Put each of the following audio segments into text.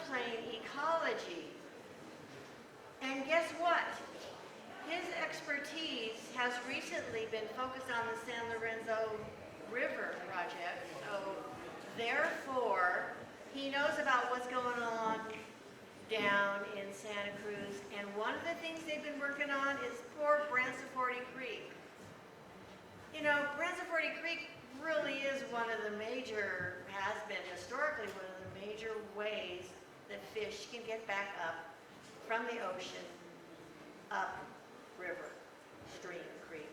floodplain ecology. And guess what? His expertise has recently been focused on the San Lorenzo River project. So therefore, he knows about what's going on down in Santa Cruz. And one of the things they've been working on is poor Branciforte Creek. You know, Branciforte Creek really is one of the major, has been historically one of the major ways that fish can get back up from the ocean, up river, stream, creek.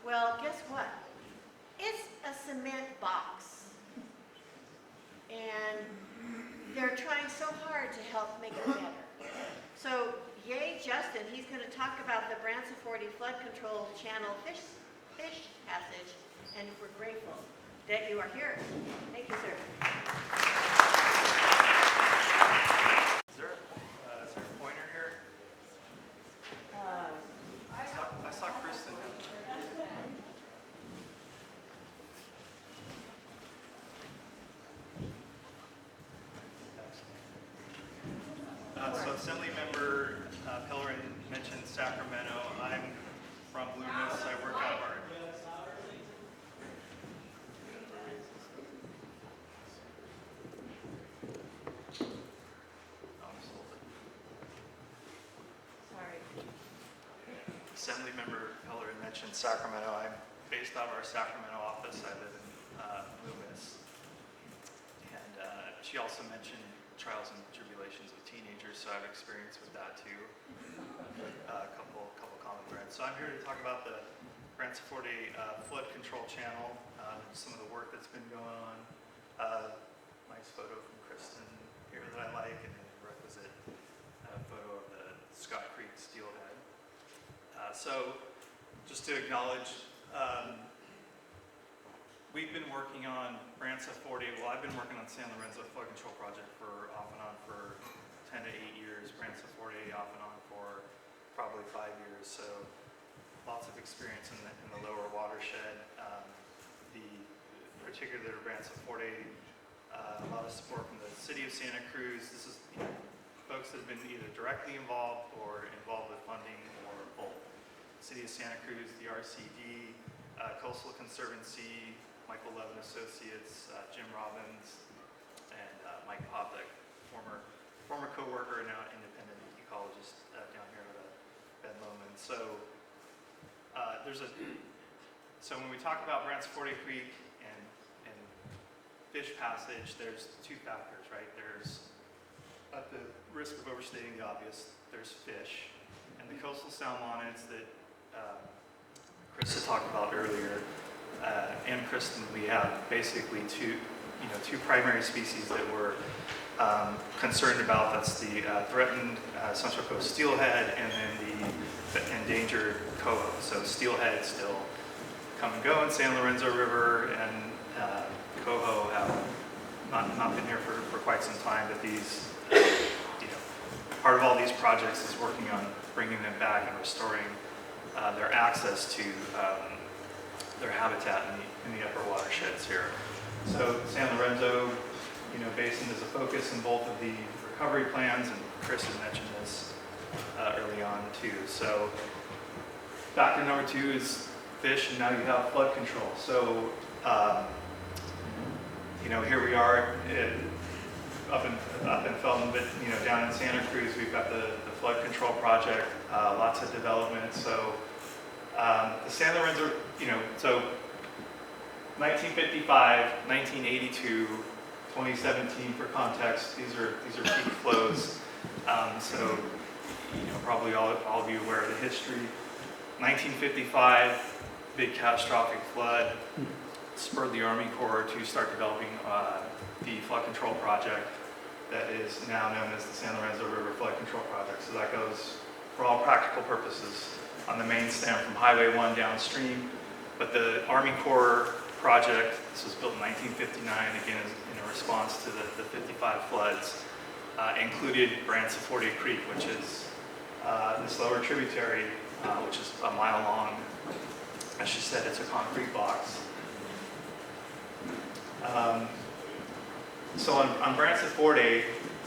Well, guess what? It's a cement box. And they're trying so hard to help make it better. So, yay, Justin, he's going to talk about the Branciforte Flood Control Channel fish passage, and we're grateful that you are here. Thank you, sir. Is there a pointer here? I saw Kristen. So Assembly Member Pellerin mentioned Sacramento. I'm from Blue Moose. I work out of our Assembly Member Pellerin mentioned Sacramento. I'm based out of our Sacramento office. I live in Loomis. And she also mentioned trials and tribulations of teenagers, so I have experience with that too. A couple common threads. So I'm here to talk about the Branciforte Flood Control Channel, some of the work that's been going on. Nice photo from Kristen here that I like, and then the requisite photo of the Scott Creek steelhead. So just to acknowledge, we've been working on Branciforte. Well, I've been working on San Lorenzo Flood Control Project for off and on for 10 to 8 years. Branciforte off and on for probably 5 years. So lots of experience in the lower watershed. Particularly Branciforte, a lot of support from the city of Santa Cruz. This is folks that have been either directly involved or involved with funding or both. City of Santa Cruz, the RCD, Coastal Conservancy, Michael Levin Associates, Jim Robbins, and Mike Popek, former co-worker and now independent ecologist down here at Ben Lomond. So so when we talk about Branciforte Creek and fish passage, there's two factors, right? There's, at the risk of overstating the obvious, there's fish, and the coastal salmonids that Chris had talked about earlier, and Kristen, we have basically two primary species that we're concerned about. That's the threatened Central Coast steelhead, and then the endangered coho. So steelhead still come and go in San Lorenzo River, and coho have not been here for quite some time. But these, part of all these projects is working on bringing them back and restoring their access to their habitat in the upper watersheds here. So San Lorenzo, basin is a focus in both of the recovery plans, and Chris had mentioned this early on too. So factor number 2 is fish, and now you have flood control. So here we are up in Felton, but down in Santa Cruz, we've got the flood control project, lots of development. So the San Lorenzo, so 1955, 1982, 2017 for context. These are peak flows. So probably all of you aware of the history. 1955, big catastrophic flood spurred the Army Corps to start developing the flood control project that is now known as the San Lorenzo River Flood Control Project. So that goes, for all practical purposes, on the main stem from Highway 1 downstream. But the Army Corps project, this was built in 1959, again in a response to the 55 floods, included Branciforte Creek, which is this lower tributary, which is a mile long. As she said, it's a concrete box. So on Branciforte,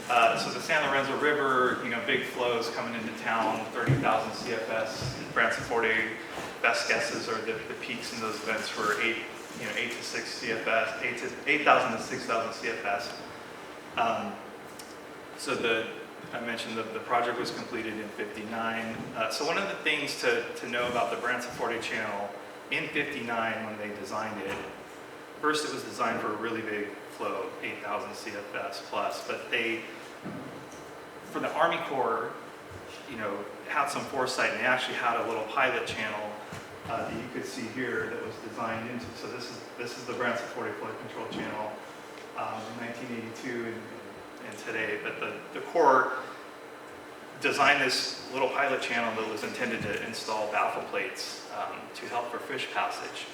So the San Lorenzo River, big flows coming into town, 30,000 CFS. Branciforte, best guesses are the peaks in those events were 8 to 6 CFS, 8,000 to 6,000 CFS. So I mentioned the project was completed in '59. So one of the things to know about the Branciforte channel in '59 when they designed it, first it was designed for a really big flow, 8,000 CFS plus, but for the Army Corps, had some foresight, and they actually had a little pilot channel that you could see here that was designed into. So this is the Branciforte flood control channel in 1982 and today. But the Corps designed this little pilot channel that was intended to install baffle plates to help for fish passage.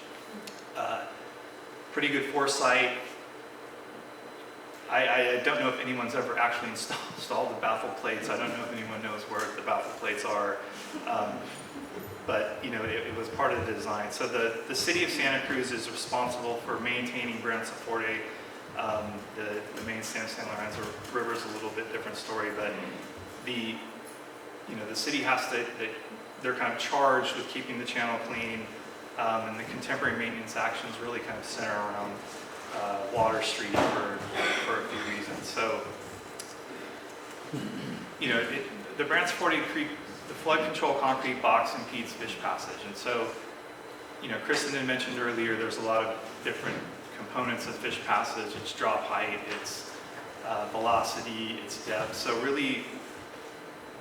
Pretty good foresight. I don't know if anyone's ever actually installed the baffle plates. I don't know if anyone knows where the baffle plates are. But it was part of the design. So the city of Santa Cruz is responsible for maintaining Branciforte. The main San Lorenzo River is a little bit different story, but the city has to, they're kind of charged with keeping the channel clean, and the contemporary maintenance actions really kind of center around Water Street for a few reasons. So, the Branciforte Creek, the flood control concrete box impedes fish passage. And so, Kristen had mentioned earlier, there's a lot of different components of fish passage. It's drop height, it's velocity, it's depth. So really,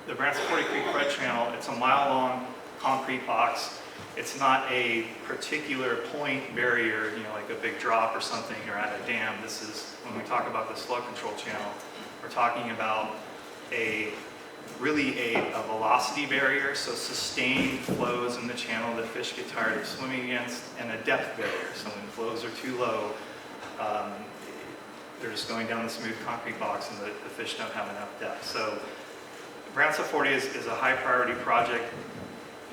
the Branciforte Creek Flood Channel, it's a mile-long concrete box. It's not a particular point barrier, like a big drop or something, or at a dam. This is, when we talk about this flood control channel, we're talking about really a velocity barrier, so sustained flows in the channel that fish get tired of swimming against, and a depth barrier, so when flows are too low, they're just going down the smooth concrete box and the fish don't have enough depth. So Branciforte is a high priority project.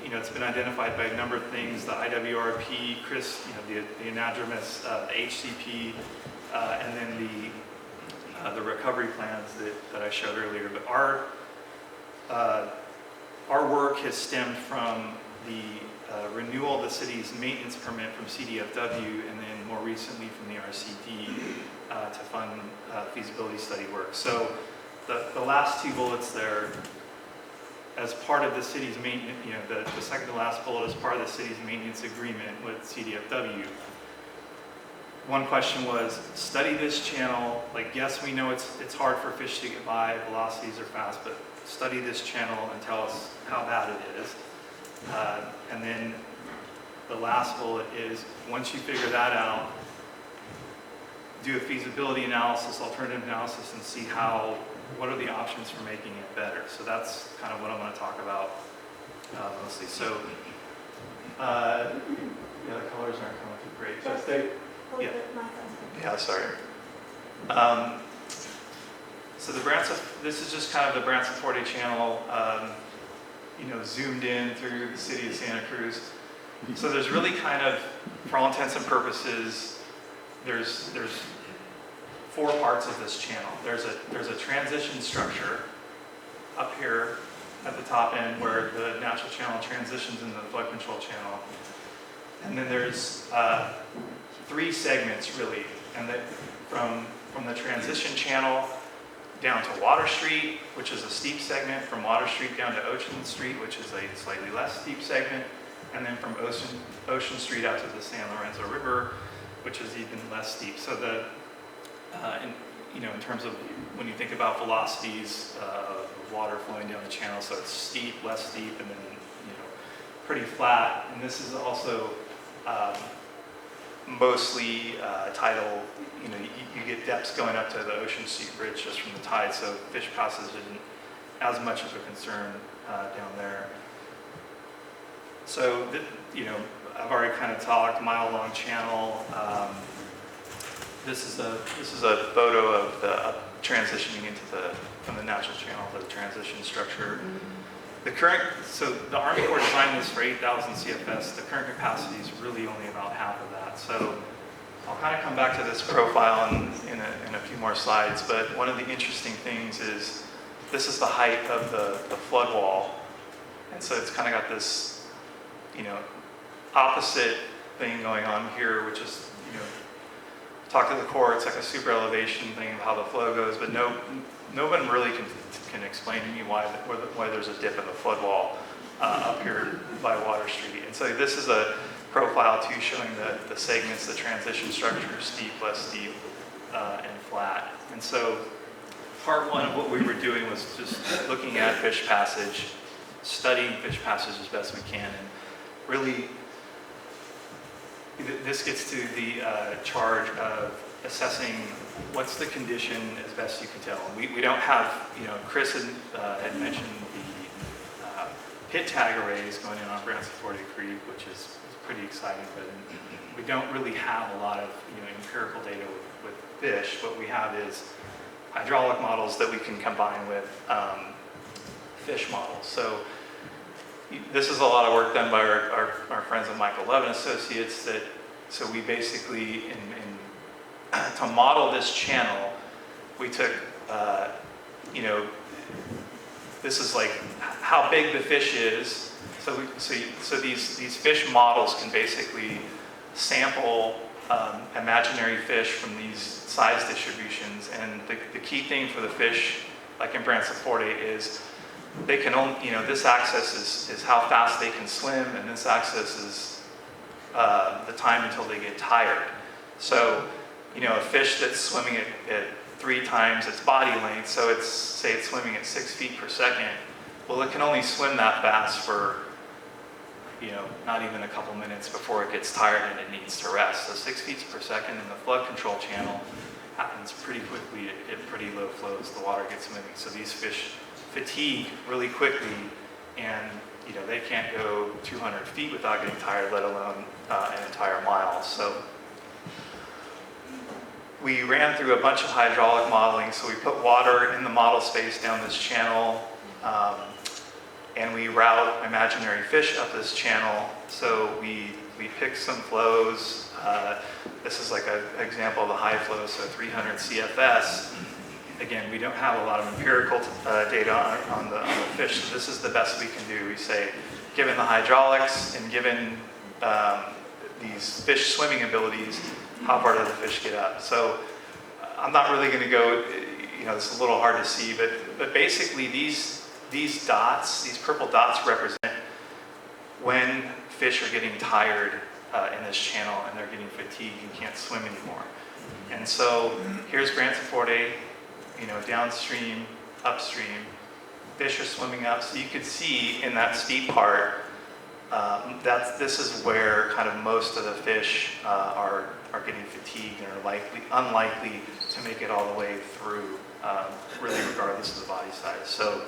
It's been identified by a number of things, the IWRP, Chris, the anadromous, the HCP, and then the recovery plans that I showed earlier. But our work has stemmed from the renewal of the city's maintenance permit from CDFW, and then more recently from the RCD to fund feasibility study work. So the last two bullets there, as part of the city's maintenance, the second to last bullet is part of the city's maintenance agreement with CDFW. One question was, study this channel. Like, yes, we know it's hard for fish to get by, velocities are fast, but study this channel and tell us how bad it is. And then the last bullet is, once you figure that out, do a feasibility analysis, alternative analysis, and see what are the options for making it better. So that's kind of what I'm going to talk about mostly. So, the colors aren't coming through great. So yeah, sorry. So this is just kind of the Branciforte channel, zoomed in through the city of Santa Cruz. So there's really kind of, for all intents and purposes, there's 4 parts of this channel. There's a transition structure up here at the top end where the natural channel transitions into the flood control channel. And then there's 3 segments really, and from the transition channel down to Water Street, which is a steep segment, from Water Street down to Ocean Street, which is a slightly less steep segment, and then from Ocean Street out to the San Lorenzo River, which is even less steep. So in terms of when you think about velocities of water flowing down the channel, so it's steep, less steep, and then pretty flat. And this is also mostly tidal. You get depths going up to the Ocean Street Bridge just from the tide, so fish passage isn't as much of a concern down there. So I've already kind of talked mile-long channel. This is a photo of the transitioning into from the natural channel to the transition structure. So the Army Corps designed this for 8,000 CFS. The current capacity is really only about half of that. So I'll kind of come back to this profile in a few more slides, but one of the interesting things is this is the height of the flood wall. And so it's kind of got this, opposite thing going on here, which is, talk to the core, it's like a super elevation thing of how the flow goes, but no one really can explain to me why there's a dip in the flood wall up here by Water Street. And so this is a profile too showing the segments, the transition structure, steep, less steep, and flat. And so part one of what we were doing was just looking at fish passage, studying fish passage as best we can, and really this gets to the charge of assessing what's the condition as best you can tell. We don't have, Chris had mentioned the pit tag arrays going in on Branciforte Creek, which is pretty exciting, but we don't really have a lot of empirical data with fish. What we have is hydraulic models that we can combine with fish models. So this is a lot of work done by our friends at Michael Levin Associates. So we basically, to model this channel, we took, this is like how big the fish is. So these fish models can basically sample imaginary fish from these size distributions. And the key thing for the fish, like in Branciforte, is they can only, this axis is how fast they can swim, and this axis is the time until they get tired. So, a fish that's swimming at 3 times its body length, so say it's swimming at 6 feet per second, well, it can only swim that fast for, not even a couple minutes before it gets tired and it needs to rest. So 6 feet per second in the flood control channel happens pretty quickly at pretty low flows. The water gets moving. So these fish fatigue really quickly, and they can't go 200 feet without getting tired, let alone an entire mile. So we ran through a bunch of hydraulic modeling. So we put water in the model space down this channel, and we route imaginary fish up this channel. So we pick some flows. This is like an example of the high flow, so 300 CFS. Again, we don't have a lot of empirical data on the fish, so this is the best we can do. We say, given the hydraulics and given these fish swimming abilities, how far do the fish get up? So I'm not really going to go, this is a little hard to see, but basically these dots, these purple dots represent when fish are getting tired in this channel and they're getting fatigued and can't swim anymore. And so here's Branciforte, downstream, upstream, fish are swimming up. So you could see in that steep part, this is where kind of most of the fish are getting fatigued and are unlikely to make it all the way through, really regardless of the body size. So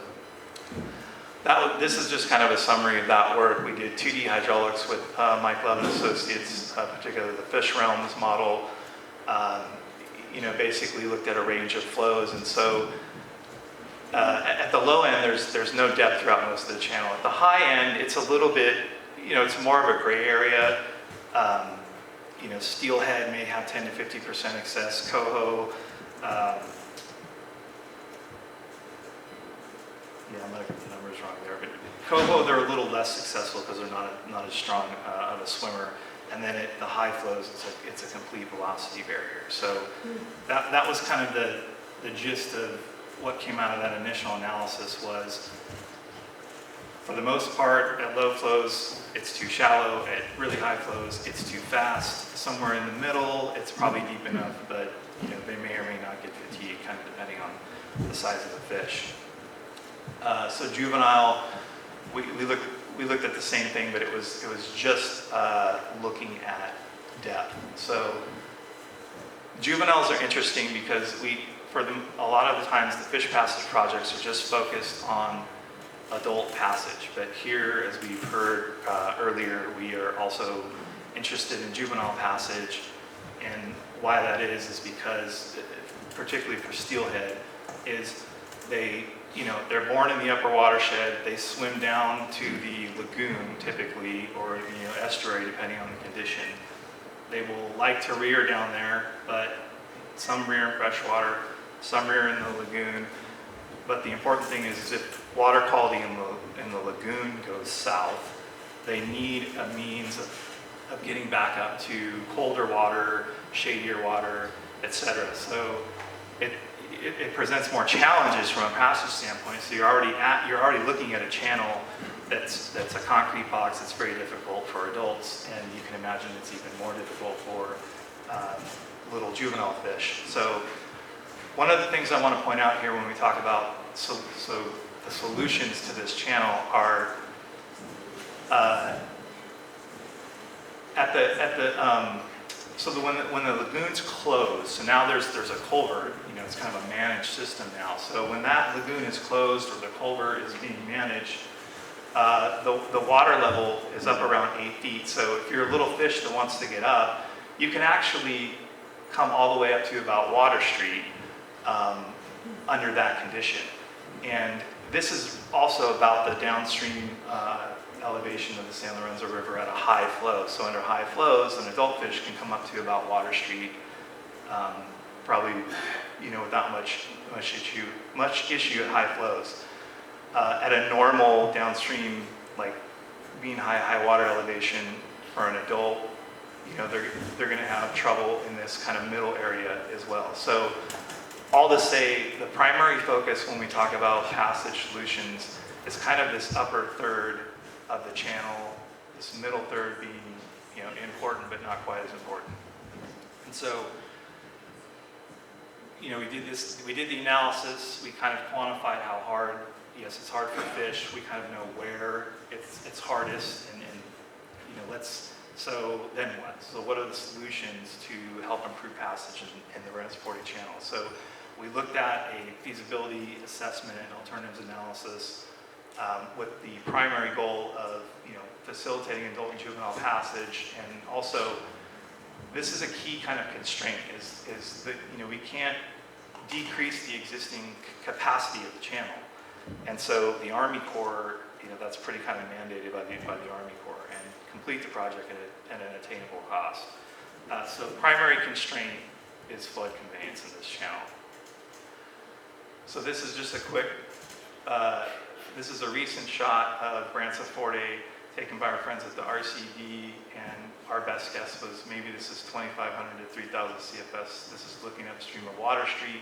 this is just kind of a summary of that work. We did 2D hydraulics with Mike Levin Associates, particularly the fish realms model. Basically looked at a range of flows, and so at the low end, there's no depth throughout most of the channel. At the high end, it's a little bit, it's more of a gray area. Steelhead may have 10 to 50% excess. Coho, I might get the numbers wrong there, but coho, they're a little less successful because they're not as strong of a swimmer. And then at the high flows, it's a complete velocity barrier. So that was kind of the gist of what came out of that initial analysis was, for the most part, at low flows, it's too shallow. At really high flows, it's too fast. Somewhere in the middle, it's probably deep enough, but they may or may not get fatigued, kind of depending on the size of the fish. So juvenile, we looked at the same thing, but it was just looking at depth. So juveniles are interesting because a lot of the times the fish passage projects are just focused on adult passage, but here, as we've heard earlier, we are also interested in juvenile passage, and why that is because, particularly for steelhead, is they're born in the upper watershed, they swim down to the lagoon typically, or estuary depending on the condition. They will like to rear down there, but some rear in freshwater, some rear in the lagoon. But the important thing is if water quality in the lagoon goes south, they need a means of getting back up to colder water, shadier water, etc. So it presents more challenges from a passage standpoint. So you're already looking at a channel that's a concrete box that's very difficult for adults, and you can imagine it's even more difficult for little juvenile fish. So one of the things I want to point out here when we talk about so the solutions to this channel are when the lagoon's closed, so now there's a culvert, it's kind of a managed system now. So when that lagoon is closed or the culvert is being managed, the water level is up around 8 feet. So if you're a little fish that wants to get up, you can actually come all the way up to about Water Street under that condition. And this is also about the downstream elevation of the San Lorenzo River at a high flow. So under high flows, an adult fish can come up to about Water Street, probably without much issue at high flows. At a normal downstream, like being high water elevation for an adult, they're going to have trouble in this kind of middle area as well. So all to say, the primary focus when we talk about passage solutions is kind of this upper third of the channel, this middle third being important but not quite as important. And so we did the analysis, we kind of quantified how hard, yes, it's hard for fish, we kind of know where it's hardest, and so then what? So what are the solutions to help improve passage in the Branciforte channel? So we looked at a feasibility assessment and alternatives analysis with the primary goal of facilitating adult and juvenile passage, and also this is a key kind of constraint is that we can't decrease the existing capacity of the channel, and so the Army Corps that's pretty kind of mandated by the Army Corps, and complete the project at an attainable cost. So the primary constraint is flood conveyance in this channel. So this is just a quick, this is a recent shot of Branciforte taken by our friends at the RCD, and our best guess was maybe this is 2,500 to 3,000 CFS. This is looking upstream of Water Street.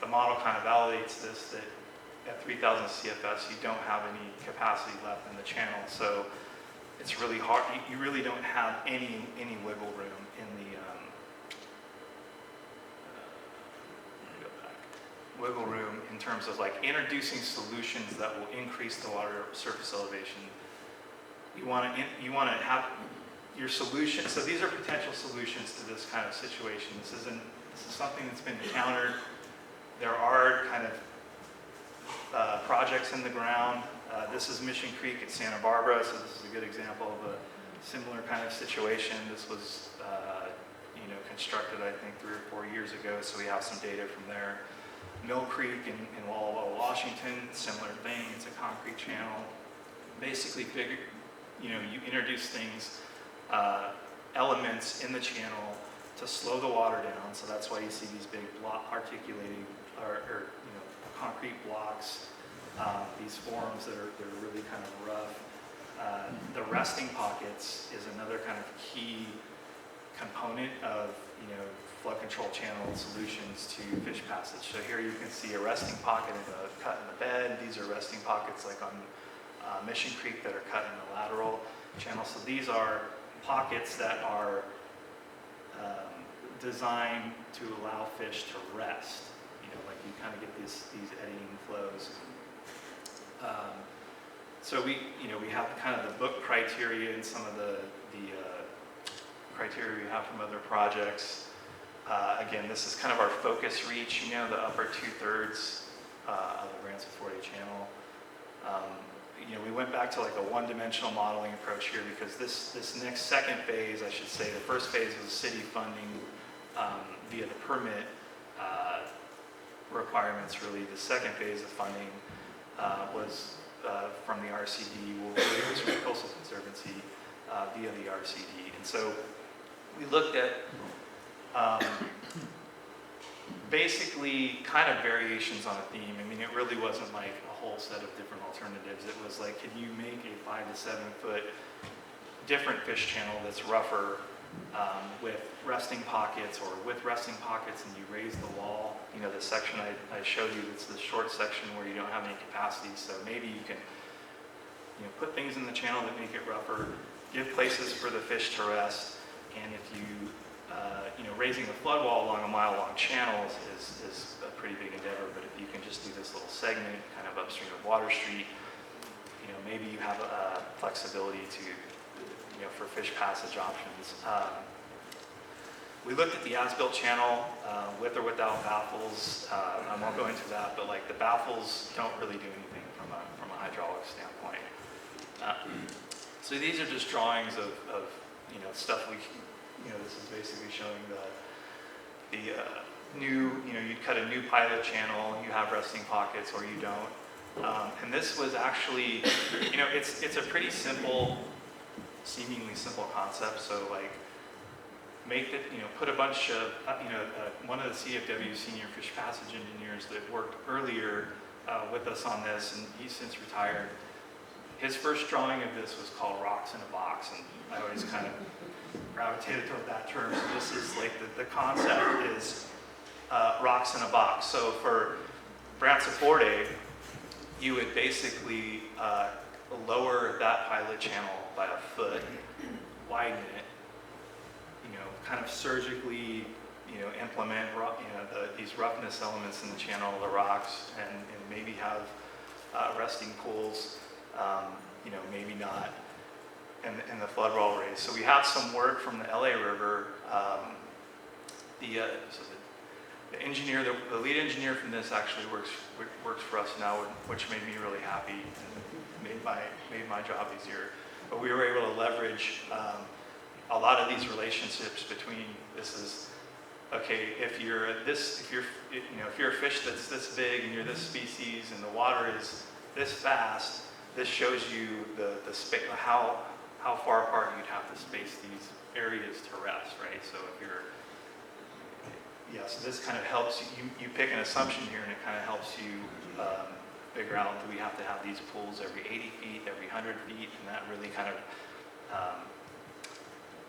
The model kind of validates this, that at 3,000 CFS you don't have any capacity left in the channel. So it's really hard, you really don't have any wiggle room in the, wiggle room in terms of like introducing solutions that will increase the water surface elevation. You want to have your solution. So these are potential solutions to this kind of situation. This is something that's been encountered. There are kind of projects in the ground. This is Mission Creek at Santa Barbara, so this is a good example of a similar kind of situation. This was constructed, I think, 3 or 4 years ago, so we have some data from there. Mill Creek in Walla Walla, Washington, similar thing. It's a concrete channel. Basically, you introduce things, elements in the channel to slow the water down. So that's why you see these big articulating or concrete blocks. These forms that are really kind of rough. The resting pockets is another kind of key component of flood control channel solutions to fish passage. So here you can see a resting pocket and a cut in the bed. These are resting pockets like on Mission Creek that are cut in the lateral channel. So these are pockets that are designed to allow fish to rest. Like you kind of get these eddying flows. So we have kind of the book criteria and some of the criteria we have from other projects. Again, this is kind of our focus reach, the upper 2/3 of the Branciforte channel. We went back to like a one-dimensional modeling approach here because this next second phase, I should say, the first phase was city funding via the permit requirements, really. The second phase of funding was from the RCD, Williams Coastal Conservancy via the RCD. And so we looked at basically kind of variations on a theme. I mean, it really wasn't like a whole set of different alternatives. It was like, can you make a 5 to 7 foot different fish channel that's rougher with resting pockets, or with resting pockets and you raise the wall? You know, the section I showed you, it's the short section where you don't have any capacity, so maybe you can, you know, put things in the channel that make it rougher, give places for the fish to rest, and if you, you know, raising the flood wall along a mile-long channel is a pretty big endeavor, but if you can just do this little segment kind of upstream of Water Street, you know, maybe you have a flexibility to, you know, for fish passage options. We looked at the as-built channel with or without baffles. I won't go into that, but like the baffles don't really do anything from a hydraulic standpoint. So these are just drawings of you know, stuff we, you know, this is basically showing the new, you know, you'd cut a new pilot channel, you have resting pockets or you don't. And this was actually, you know, it's a pretty simple, seemingly simple concept. So like, make it, you know, put a bunch of, you know, one of the CFW senior fish passage engineers that worked earlier with us on this, and he's since retired. His first drawing of this was called Rocks in a Box, and I always kind of gravitated toward that term. So this is like, the concept is rocks in a box. So for Branciforte, you would basically lower that pilot channel by a foot, widen it, you know, kind of surgically, you know, implement, you know, these roughness elements in the channel, the rocks, and maybe have resting pools, you know, maybe not, and the flood wall raise. So we have some work from the LA River. So the engineer, the lead engineer from this actually works for us now, which made me really happy and made my job easier. But we were able to leverage a lot of these relationships between, this is, okay, if you're a fish that's this big and you're this species and the water is this fast, this shows you the space, how far apart you'd have to space these areas to rest, right? So if you're, yeah, so this kind of helps you pick an assumption here, and it kind of helps you figure out, do we have to have these pools every 80 feet, every 100 feet, and that really kind of,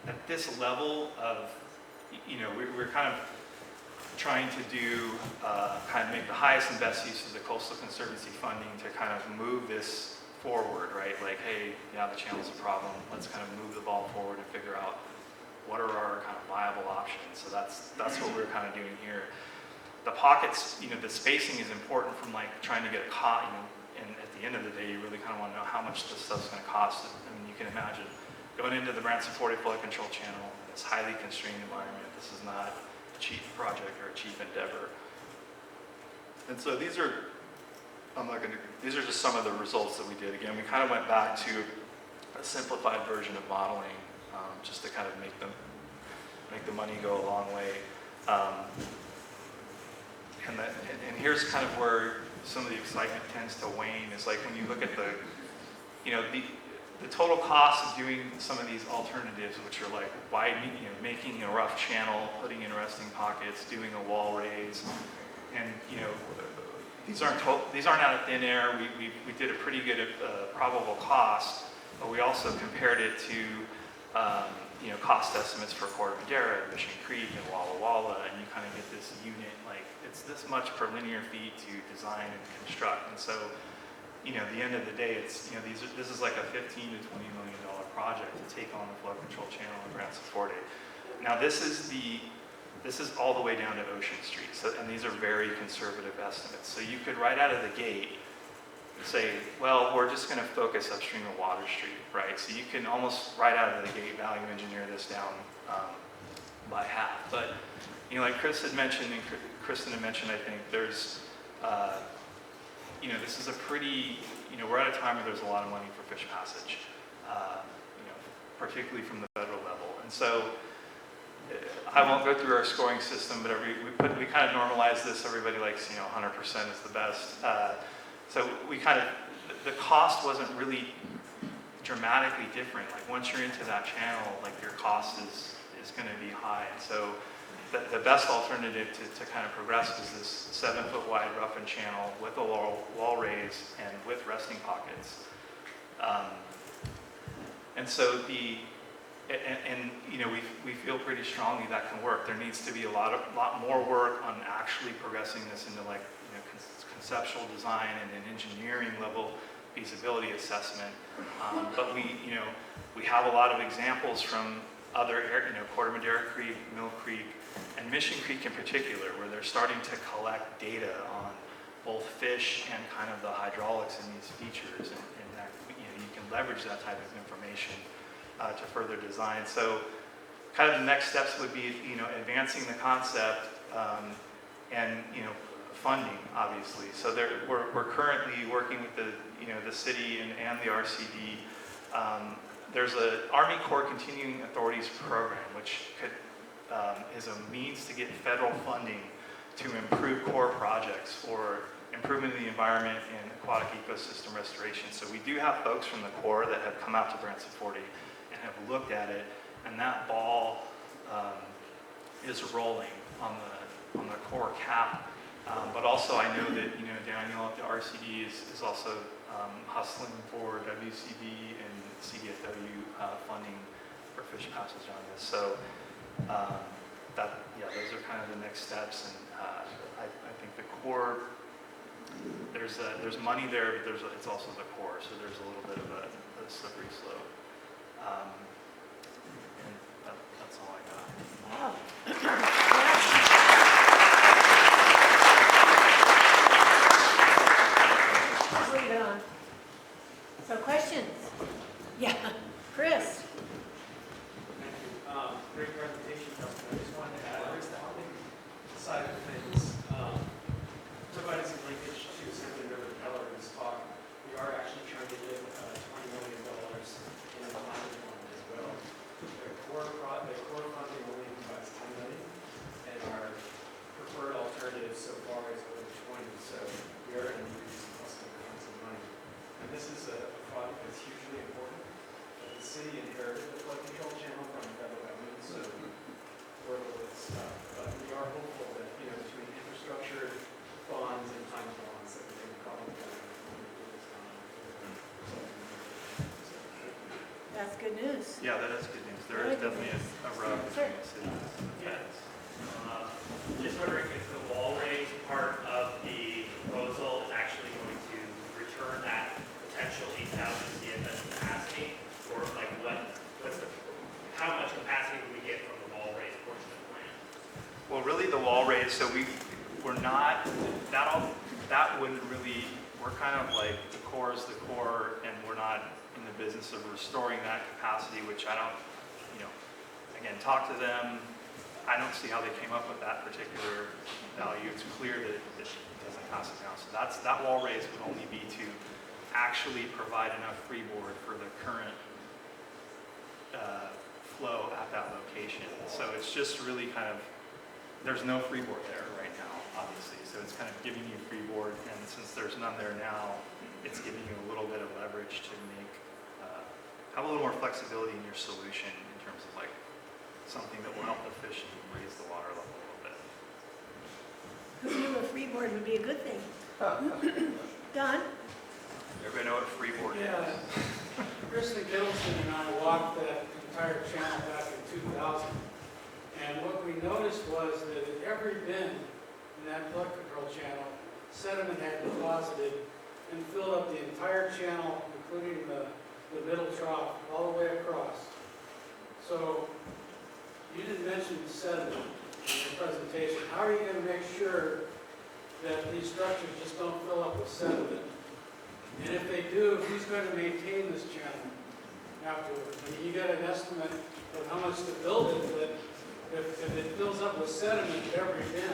at this level of, you know, we're kind of trying to do, kind of make the highest and best use of the Coastal Conservancy funding to kind of move this forward, right? Like, hey, yeah, the channel's a problem. Let's kind of move the ball forward and figure out what are our kind of viable options. So that's what we're kind of doing here. The pockets, you know, the spacing is important from like trying to get a you know, and at the end of the day, you really kind of want to know how much this stuff's going to cost. I mean, you can imagine going into the Branciforte flood control channel in this highly constrained environment. This is not a cheap project or a cheap endeavor. And so these are, these are just some of the results that we did. Again, we kind of went back to a simplified version of modeling, just to kind of make the money go a long way. And here's kind of where some of the excitement tends to wane, is like when you look at the, you know, the total cost of doing some of these alternatives, which are like widening, you know, making a rough channel, putting in resting pockets, doing a wall raise, and you know, these aren't out of thin air. We did a pretty good probable cost, but we also compared it to you know, cost estimates for Corte Madera, Mission Creek, and Walla Walla, and you kind of get this unit, like it's this much per linear feet to design and construct. And so, you know, at the end of the day, it's, you know, this is like a $15 to $20 million project to take on the flood control channel in Branciforte. Now this is all the way down to Ocean Street, so, and these are very conservative estimates. So you could right out of the gate say, well, we're just going to focus upstream of Water Street, right? So you can almost right out of the gate value engineer this down by half. But, you know, like Chris had mentioned, and Kristen had mentioned, I think there's, you know, this is a pretty, you know, we're at a time where there's a lot of money for fish passage, you know, particularly from the federal level. And so I won't go through our scoring system, but we kind of normalize this. Everybody likes, you know, 100% is the best. So we kind of, the cost wasn't really dramatically different. Like once you're into that channel, like your cost is is going to be high. And so the best alternative to kind of progress is this 7-foot wide roughened channel with a wall raise and with resting pockets. And so you know, we feel pretty strongly that can work. There needs to be a lot more work on actually progressing this into like, you know, conceptual design and an engineering level feasibility assessment. But we have a lot of examples from other, you know, Corte Madera Creek, Mill Creek, and Mission Creek in particular, where they're starting to collect data on both fish and kind of the hydraulics in these features, and that, you know, you can leverage that type of information to further design. So kind of the next steps would be, you know, advancing the concept and, you know, funding, obviously. So we're currently working with the, you know, the city and the RCD. There's an Army Corps Continuing Authorities program, which is a means to get federal funding to improve core projects for improvement of the environment and aquatic ecosystem restoration. So we do have folks from the Corps that have come out to Branciforte and have looked at it, and that ball is rolling on the Corps cap. But also I know that, you know, Daniel at the RCD is also hustling for WCB and CDFW funding for fish passage on this. So those are kind of the next steps, and I think the Corps, there's money there, but it's also the Corps, so there's a little bit of a slippery slope. And that's all I got. Wow. Leave it on. So questions? Yeah, Chris. Thank you. Great presentation, Justin. I just wanted to add, there's the funding side of things. Providing some linkage to San River Keller in this talk, we are actually trying to get $20 million in the climate fund as well. The core funding only provides $10 million, and our preferred alternative so far is over 20. So we are going to need some some money. And this is a project that's hugely important. The city inherited the flood control channel from the federal government, so we're a little bit stuck. But we are hopeful that, you know, between infrastructure funds and time bonds, that we can probably get this done. That's good news. Yeah, that is good news. There is definitely a rub between the city and the feds. Just wondering if the wall raise part of the proposal is actually going to return that potential 8,000 CFS capacity, or like how much capacity do we get from the wall raise portion of the plan? Well, really the wall raise, so we're not, that wouldn't really, we're kind of like the core is the core, and we're not in the business of restoring that capacity, which I don't, you know, again, talk to them. I don't see how they came up with that particular value. It's clear that it doesn't pass it down. So that wall raise would only be to actually provide enough freeboard for the current flow at that location. So it's just really kind of, there's no freeboard there right now, obviously. So it's kind of giving you freeboard, and since there's none there now, it's giving you a little bit of leverage to make, have a little more flexibility in your solution in terms of like something that will help the fish and raise the water level a little bit. Who knew a freeboard would be a good thing? Don? Everybody know what freeboard Yeah, is? Chris Middleton and I walked that entire channel back in 2000, and what we noticed was that in every bin in that flood control channel, sediment had deposited and filled up the entire channel, including the middle trough, all the way across. So you didn't mention sediment in your presentation. How are you going to make sure that these structures just don't fill up with sediment? And if they do, who's going to maintain this channel afterwards? I mean, you got an estimate of how much to build it, but if it fills up with sediment every bin,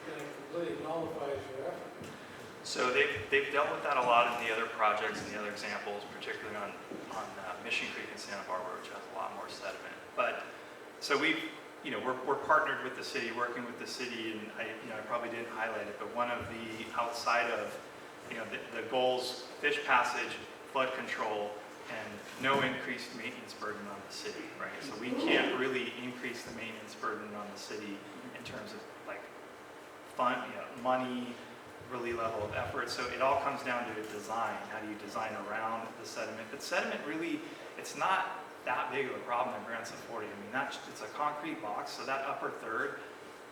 then it completely nullifies your effort. So they've dealt with that a lot in the other projects and the other examples, particularly on Mission Creek and Santa Barbara, which has a lot more sediment. But so we're partnered with the city, working with the city, and I probably didn't highlight it, but one of the outside of the goals, fish passage, flood control, and no increased maintenance burden on the city, right? So we can't really increase the maintenance burden on the city in terms of like money, really level of effort. So it all comes down to design. How do you design around the sediment? But sediment really, it's not that big of a problem in Branciforte. I mean, it's a concrete box, so that upper third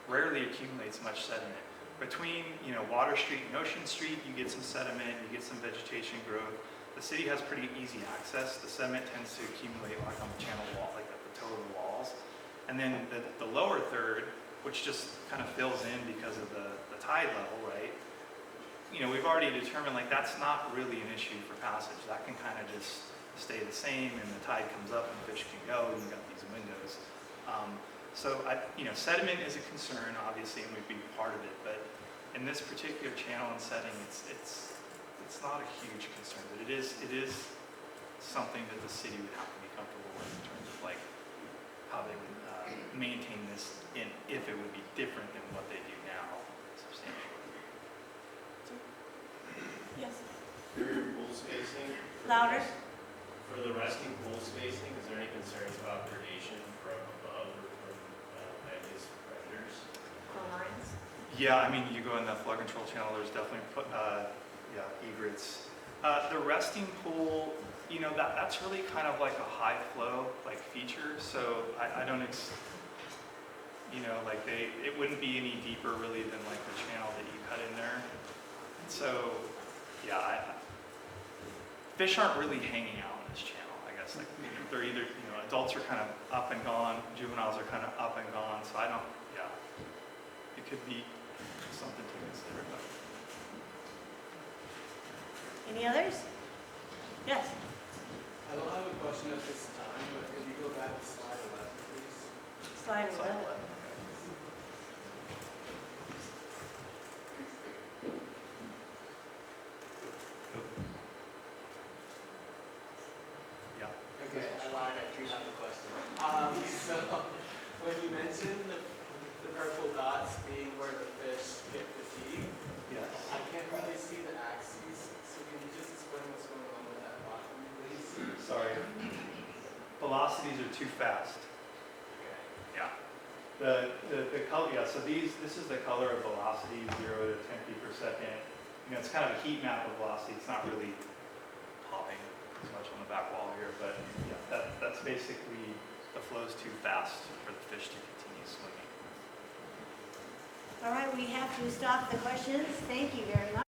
rarely accumulates much sediment. Between, Water Street and Ocean Street, you get some sediment, you get some vegetation growth. The city has pretty easy access. The sediment tends to accumulate like on the channel wall, like at the toe of the walls. And then the lower third, which just kind of fills in because of the tide level, right? We've already determined like that's not really an issue for passage. That can kind of just stay the same, and the tide comes up and fish can go, and you've got these windows. Sediment is a concern, obviously, and we'd be part of it, but in this particular channel and setting, it's not a huge concern, but it is something that the city would have to be comfortable with in terms of like how they would maintain this, if it would be different than what they do now, substantially. Yes. Pool spacing? Louder. For the resting pool spacing, is there any concerns about predation from above or from land-based predators? Lines. Yeah, I mean, you go in the flood control channel, there's definitely, egrets. The resting pool, that's really kind of like a high flow like feature, so I don't, it wouldn't be any deeper really than like the channel that you cut in there. So, yeah, fish aren't really hanging out in this channel, I guess. Like, they're either, adults are kind of up and gone, juveniles are kind of up and gone, so it could be something to consider. But. Any others? Yes. I don't have a question at this time, but could you go back to slide 11, please? Slide 11. Yeah. Okay, I lied, I do have a question. So, when you mentioned the purple dots being where the fish get fatigued, Yes. I can't really see the axes, so can you just explain what's going on with that bot for me, please? Sorry. Velocities are too fast. Okay. Yeah. The color, so this is the color of velocity, 0 to 10 feet per second. It's kind of a heat map of velocity. It's not really popping as much on the back wall here, but yeah, that's basically the flow's too fast for the fish to continue swimming. All right, we have to stop the questions. Thank you very much.